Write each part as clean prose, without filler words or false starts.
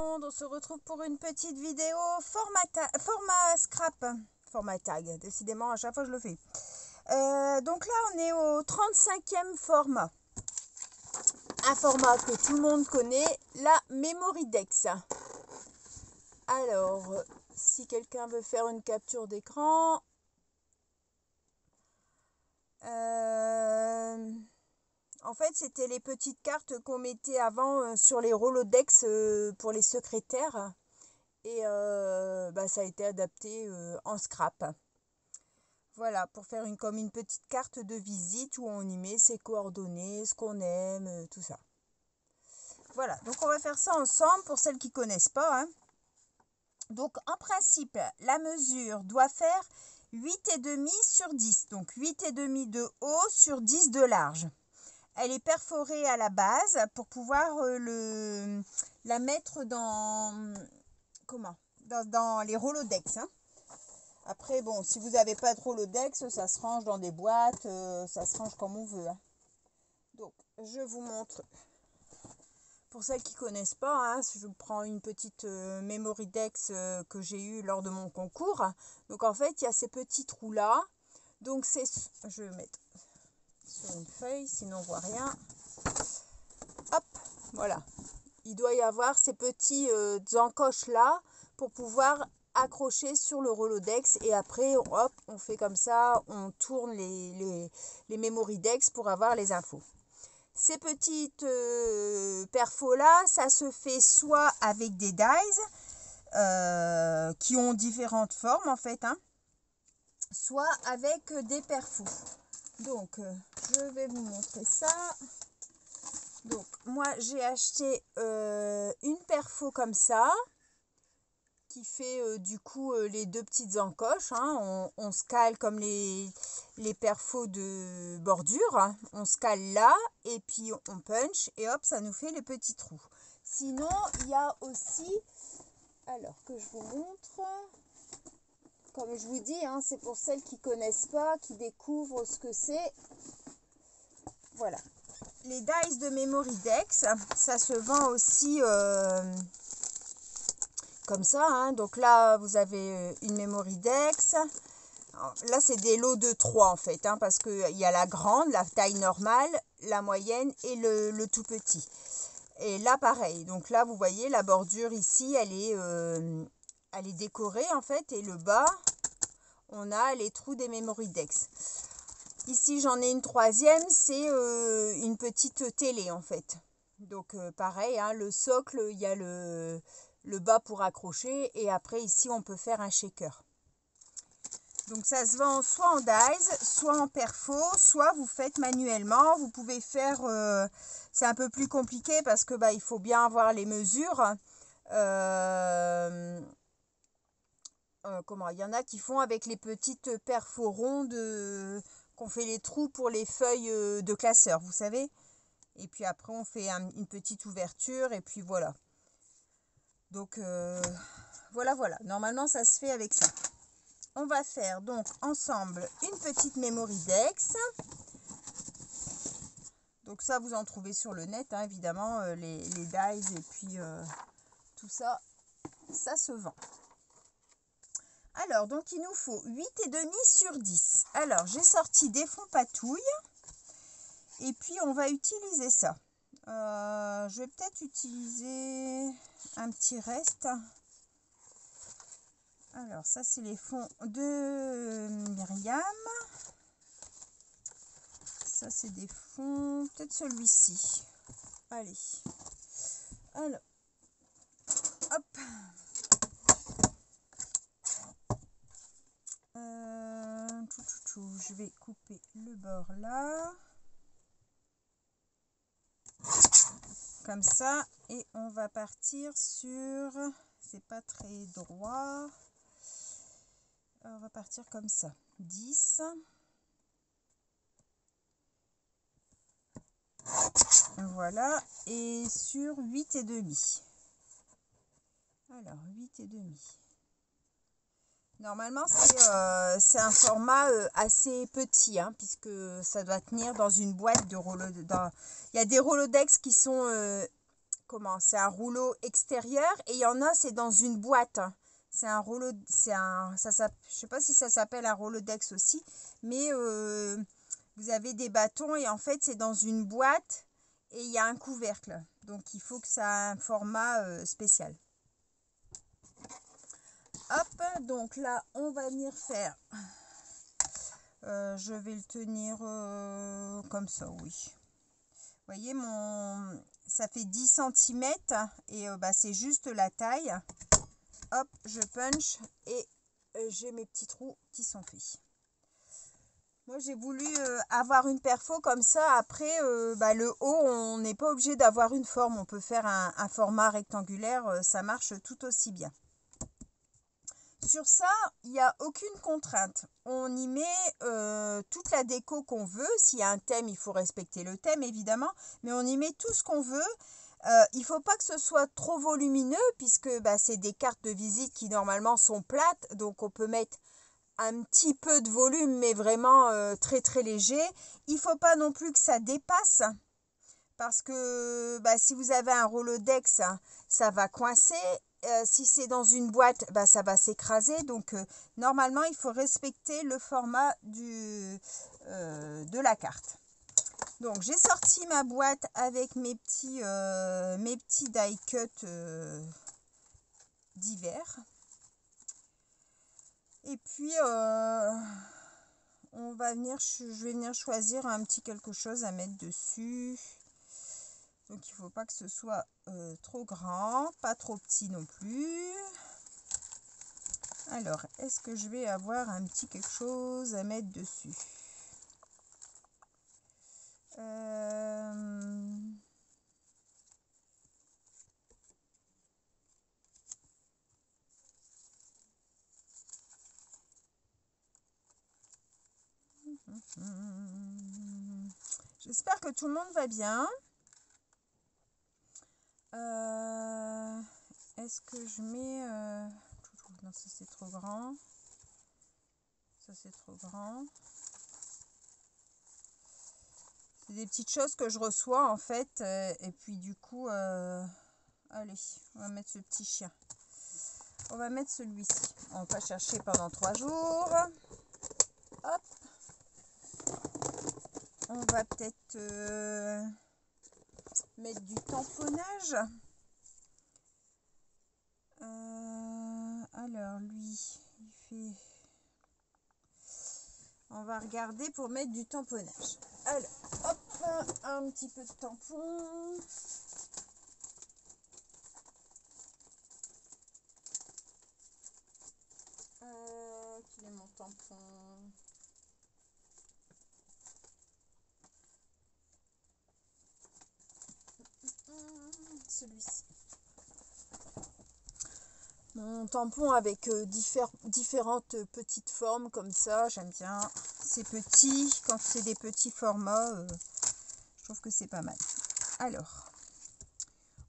On se retrouve pour une petite vidéo format scrap, format tag, décidément à chaque fois je le fais. Donc là on est au 35e format, un format que tout le monde connaît, la Memorydex. Alors si quelqu'un veut faire une capture d'écran, en fait, c'était les petites cartes qu'on mettait avant sur les Rolodex pour les secrétaires. Et ça a été adapté en scrap. Voilà, pour faire comme une petite carte de visite où on y met ses coordonnées, ce qu'on aime, tout ça. Voilà, donc on va faire ça ensemble pour celles qui ne connaissent pas. Donc en principe, la mesure doit faire 8,5 sur 10. Donc 8,5 de haut sur 10 de large. Elle est perforée à la base pour pouvoir la mettre dans les Rolodex. Après, bon, si vous n'avez pas de Rolodex, ça se range dans des boîtes, ça se range comme on veut. Donc, je vous montre. Pour celles qui ne connaissent pas, je prends une petite Memorydex que j'ai eue lors de mon concours. Donc, en fait, il y a ces petits trous-là. Donc, je vais mettre sur une feuille, sinon on ne voit rien. Hop, voilà. Il doit y avoir ces petits encoches-là pour pouvoir accrocher sur le Rolodex. Et après, hop, on fait comme ça, on tourne les Memorydex pour avoir les infos. Ces petites perfos-là, ça se fait soit avec des dies qui ont différentes formes en fait, soit avec des perfos. Donc, je vais vous montrer ça. Donc, moi, j'ai acheté une perfo comme ça, qui fait du coup les deux petites encoches. On se cale comme les perfos de bordure. On se cale là, et puis on punch, et hop, ça nous fait les petits trous. Sinon, il y a aussi, alors que je vous montre, comme je vous dis, c'est pour celles qui ne connaissent pas, qui découvrent ce que c'est. Voilà. Les dies de Memorydex, ça se vend aussi comme ça. Donc là, vous avez une Memorydex. Là, c'est des lots de 3 en fait, parce qu'il y a la grande, la taille normale, la moyenne et le tout petit. Et là, pareil. Donc là, vous voyez, la bordure ici, elle est décorée en fait. Et le bas, on a les trous des Memorydex. Ici, j'en ai une troisième, c'est une petite télé en fait. Donc pareil, le socle, il y a le bas pour accrocher, et après ici, on peut faire un shaker. Donc ça se vend soit en dies, soit en perfo, soit vous faites manuellement. Vous pouvez faire, c'est un peu plus compliqué parce que il faut bien avoir les mesures. Il y en a qui font avec les petites perfos rondes qu'on fait les trous pour les feuilles de classeur, vous savez. Et puis après, on fait une petite ouverture, et puis voilà. Donc, voilà. Normalement, ça se fait avec ça. On va faire donc ensemble une petite Memorydex. Donc ça, vous en trouvez sur le net, évidemment, les dies et puis tout ça, ça se vend. Alors, donc il nous faut 8,5 sur 10. Alors, j'ai sorti des fonds patouilles. Et puis, on va utiliser ça. Je vais peut-être utiliser un petit reste. Alors, ça, c'est les fonds de Myriam. Ça, c'est des fonds... Peut-être celui-ci. Allez. Alors, hop. Je vais couper le bord là. Comme ça. Et on va partir sur... C'est pas très droit. On va partir comme ça. 10. Voilà. Et sur 8,5. Alors, 8,5. Normalement, c'est un format assez petit, puisque ça doit tenir dans une boîte de Rolodex. Il y a des Rolodex qui sont comment? C'est un rouleau extérieur et il y en a, c'est dans une boîte. C'est un rouleau, je sais pas si ça s'appelle un Rolodex aussi, mais vous avez des bâtons et en fait c'est dans une boîte et il y a un couvercle. Donc il faut que ça ait un format spécial. Hop, donc là on va venir faire, je vais le tenir comme ça, oui. Vous voyez, ça fait 10 cm et c'est juste la taille. Hop, je punch et j'ai mes petits trous qui sont faits. Moi, j'ai voulu avoir une perfo comme ça. Après, le haut, on n'est pas obligé d'avoir une forme. On peut faire un format rectangulaire. Ça marche tout aussi bien. Sur ça, il n'y a aucune contrainte. On y met toute la déco qu'on veut. S'il y a un thème, il faut respecter le thème, évidemment. Mais on y met tout ce qu'on veut. Il ne faut pas que ce soit trop volumineux puisque c'est des cartes de visite qui normalement sont plates. Donc, on peut mettre un petit peu de volume, mais vraiment très très léger. Il ne faut pas non plus que ça dépasse. Parce que si vous avez un Rolodex, ça va coincer. Si c'est dans une boîte, ça va s'écraser. Donc, normalement, il faut respecter le format de la carte. Donc, j'ai sorti ma boîte avec mes petits die cut divers. Et puis, je vais venir choisir un petit quelque chose à mettre dessus. Donc il ne faut pas que ce soit trop grand, pas trop petit non plus. Alors, est-ce que je vais avoir un petit quelque chose à mettre dessus? J'espère que tout le monde va bien. Est-ce que je mets... Non, ça c'est trop grand. Ça c'est trop grand. C'est des petites choses que je reçois en fait. Et puis du coup... allez, on va mettre ce petit chien. On va mettre celui-ci. On va pas chercher pendant 3 jours. Hop. On va peut-être mettre du tamponnage. Alors lui, il fait... On va regarder pour mettre du tamponnage. Alors, hop, un petit peu de tampon. Quel est mon tampon? Celui-ci. Mon tampon avec différentes petites formes comme ça, j'aime bien. C'est petit, quand c'est des petits formats, je trouve que c'est pas mal. Alors,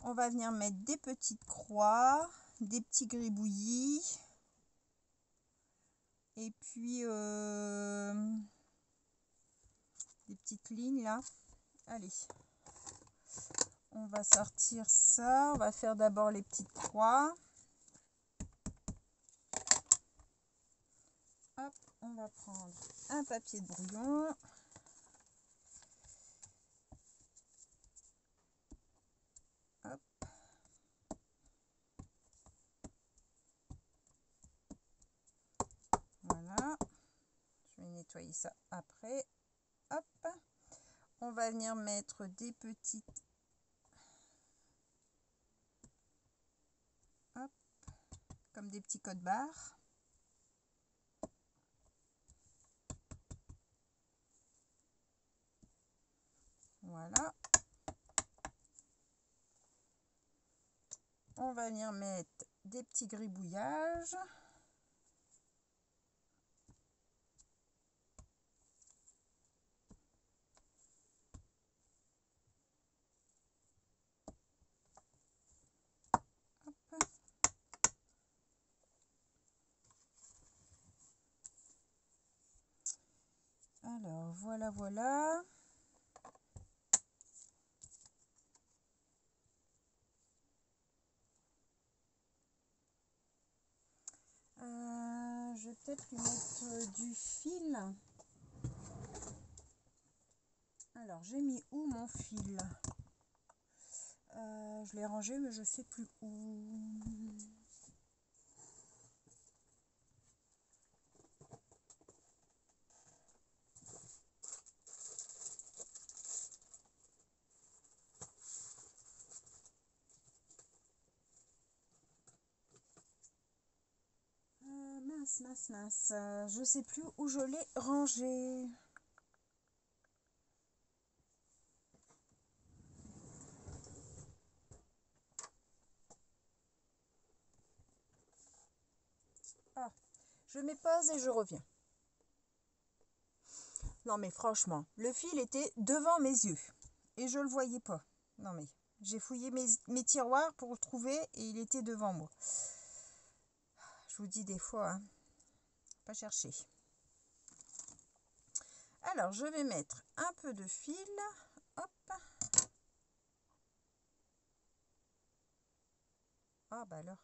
on va venir mettre des petites croix, des petits gribouillis. Et puis, des petites lignes là. Allez, on va sortir ça. On va faire d'abord les petites croix. Hop, on va prendre un papier de brouillon. Hop. Voilà. Je vais nettoyer ça après. Hop. On va venir mettre des petites... Hop. Comme des petits codes barres. Voilà. On va venir mettre des petits gribouillages. Hop. Alors, voilà, voilà. je vais peut-être lui mettre du fil. Alors, j'ai mis où mon fil? Je l'ai rangé, mais je sais plus où. Mince. Je sais plus où je l'ai rangé. Ah, je mets pause et je reviens. Non mais franchement, le fil était devant mes yeux et je le voyais pas. Non mais j'ai fouillé mes tiroirs pour le trouver et il était devant moi. Je vous dis des fois, hein, pas chercher. Alors je vais mettre un peu de fil. Hop. Ah bah alors.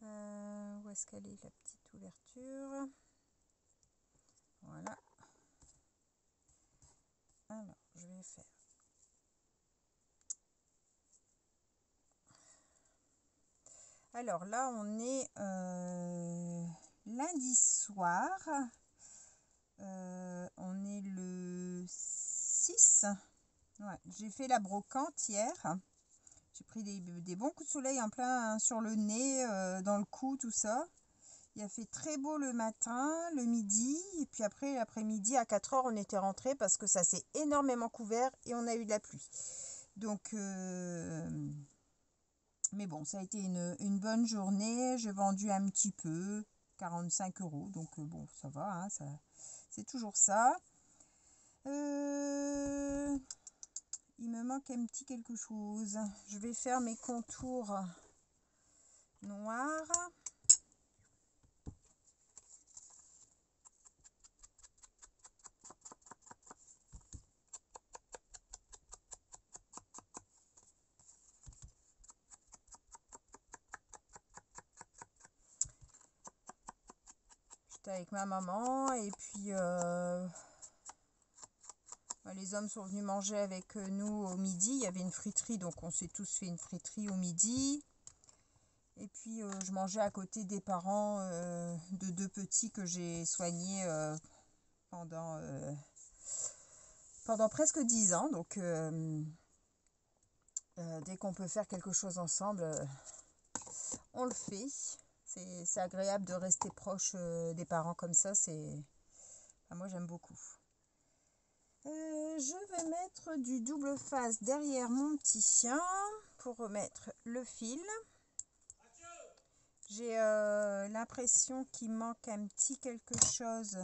Où est-ce qu'elle est la petite ouverture? Voilà. Alors je vais faire. Alors là on est lundi soir. On est le 6. Ouais, j'ai fait la brocante hier. J'ai pris des bons coups de soleil en plein sur le nez, dans le cou, tout ça. Il a fait très beau le matin, le midi, et puis après l'après-midi à 4 heures on était rentré parce que ça s'est énormément couvert et on a eu de la pluie. Donc, mais bon, ça a été une bonne journée. J'ai vendu un petit peu, 45 €. Donc bon, ça va, hein, c'est toujours ça. Il me manque un petit quelque chose. Je vais faire mes contours noirs. J'étais avec ma maman et puis les hommes sont venus manger avec nous au midi. Il y avait une friterie, donc on s'est tous fait une friterie au midi. Et puis je mangeais à côté des parents de 2 petits que j'ai soignés pendant presque 10 ans. Donc dès qu'on peut faire quelque chose ensemble, on le fait. C'est agréable de rester proche des parents comme ça. Enfin, moi j'aime beaucoup. Je vais mettre du double face derrière mon petit chien pour remettre le fil. J'ai l'impression qu'il manque un petit quelque chose.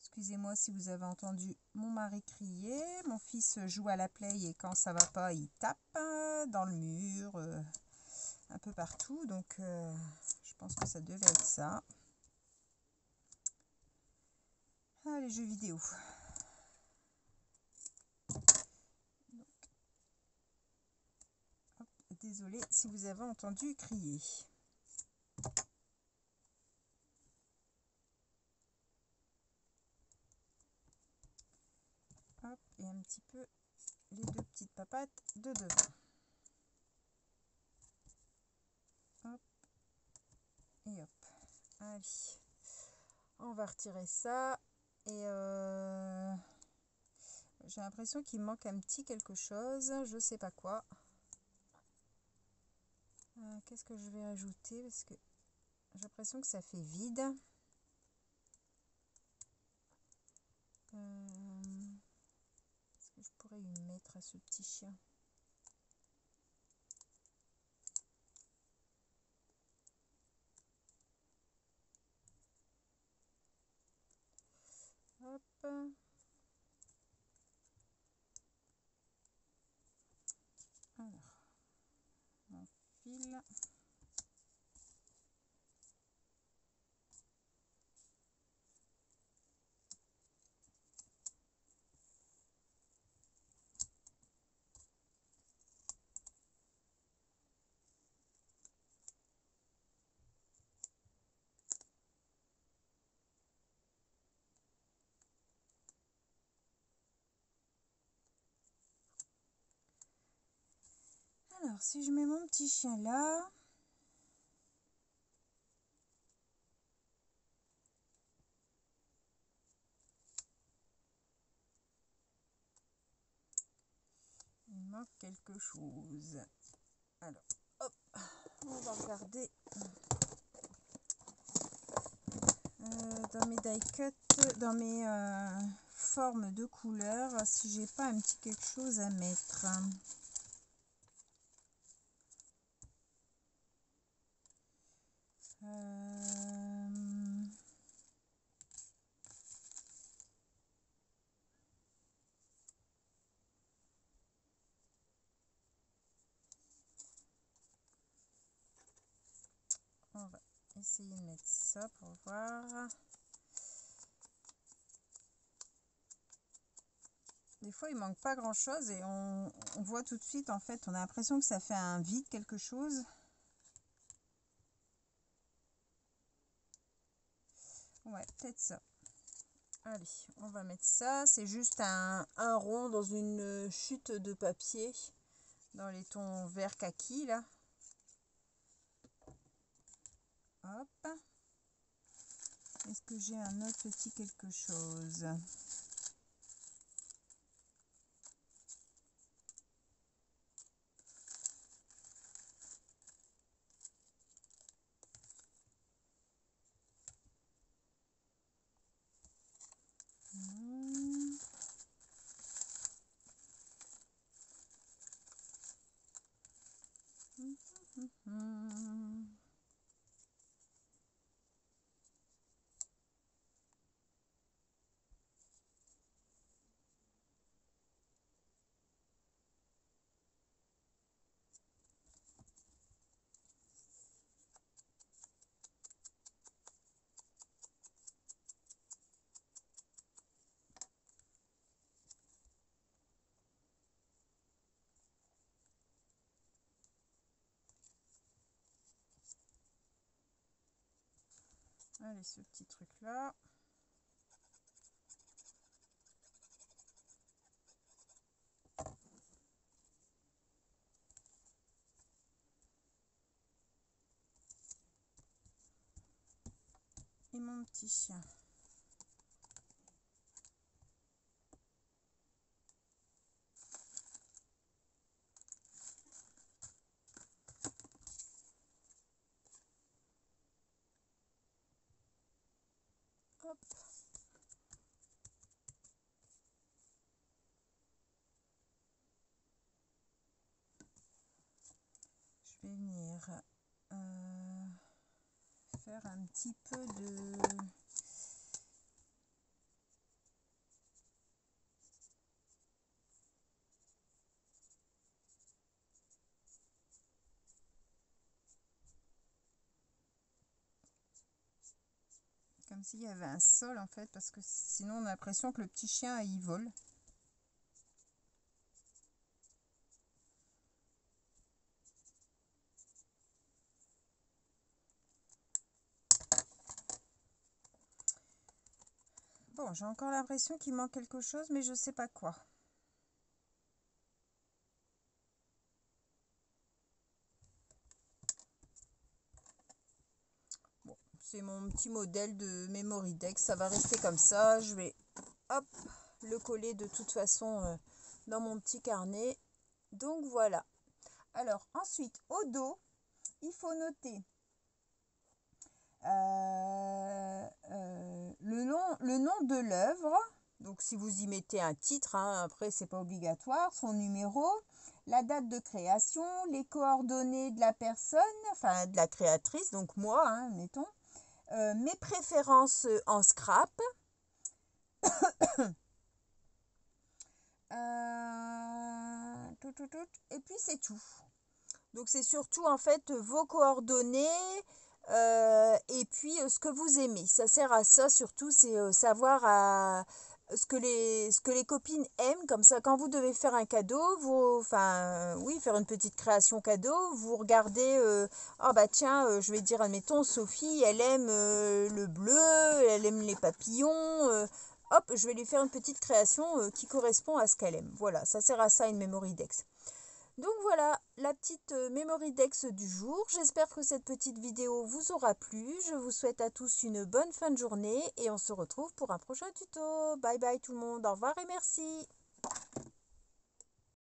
Excusez-moi si vous avez entendu mon mari crier. Mon fils joue à la play et quand ça va pas, il tape dans le mur, un peu partout. Donc je pense que ça devait être ça. Ah, les jeux vidéo. Désolée si vous avez entendu crier. Hop, et un petit peu les 2 petites papates de devant. Hop, et hop. Allez, on va retirer ça. Et j'ai l'impression qu'il manque un petit quelque chose. Je sais pas quoi. Qu'est-ce que je vais ajouter? Parce que j'ai l'impression que ça fait vide. Est-ce que je pourrais y mettre à ce petit chien? Hop. Alors, mon fil. Alors, si je mets mon petit chien là... Il manque quelque chose. Alors, hop, on va regarder dans mes die cut, dans mes formes de couleurs, si j'ai pas un petit quelque chose à mettre. On va essayer de mettre ça pour voir. Des fois, il manque pas grand chose et on voit tout de suite, en fait, on a l'impression que ça fait un vide, quelque chose. Ouais, peut-être ça. Allez, on va mettre ça. C'est juste un rond dans une chute de papier, dans les tons vert kaki, là. Hop. Est-ce que j'ai un autre petit quelque chose? Allez, ce petit truc là. Et mon petit chien. Hop. Je vais venir faire un petit peu de... Comme s'il y avait un sol, en fait, parce que sinon on a l'impression que le petit chien, il vole. Bon, j'ai encore l'impression qu'il manque quelque chose, mais je sais pas quoi. Bon, c'est mon petit modèle de Memory Dex, ça va rester comme ça. Je vais, hop, le coller de toute façon dans mon petit carnet. Donc voilà. Alors ensuite, au dos, il faut noter le nom de l'œuvre. Donc si vous y mettez un titre, hein, après c'est pas obligatoire, son numéro, la date de création, les coordonnées de la personne, enfin de la créatrice, donc moi, hein, mettons, mes préférences en scrap, et puis c'est tout. Donc c'est surtout en fait vos coordonnées et puis ce que vous aimez. Ça sert à ça surtout, c'est savoir ce que les copines aiment. Comme ça, quand vous devez faire un cadeau, oui, faire une petite création cadeau, vous regardez, ah bah tiens, je vais dire, admettons, Sophie, elle aime le bleu, elle aime les papillons. Hop, je vais lui faire une petite création qui correspond à ce qu'elle aime. Voilà, ça sert à ça une Memory Dex. Donc voilà, la petite Memory Dex du jour. J'espère que cette petite vidéo vous aura plu. Je vous souhaite à tous une bonne fin de journée et on se retrouve pour un prochain tuto. Bye bye tout le monde, au revoir et merci.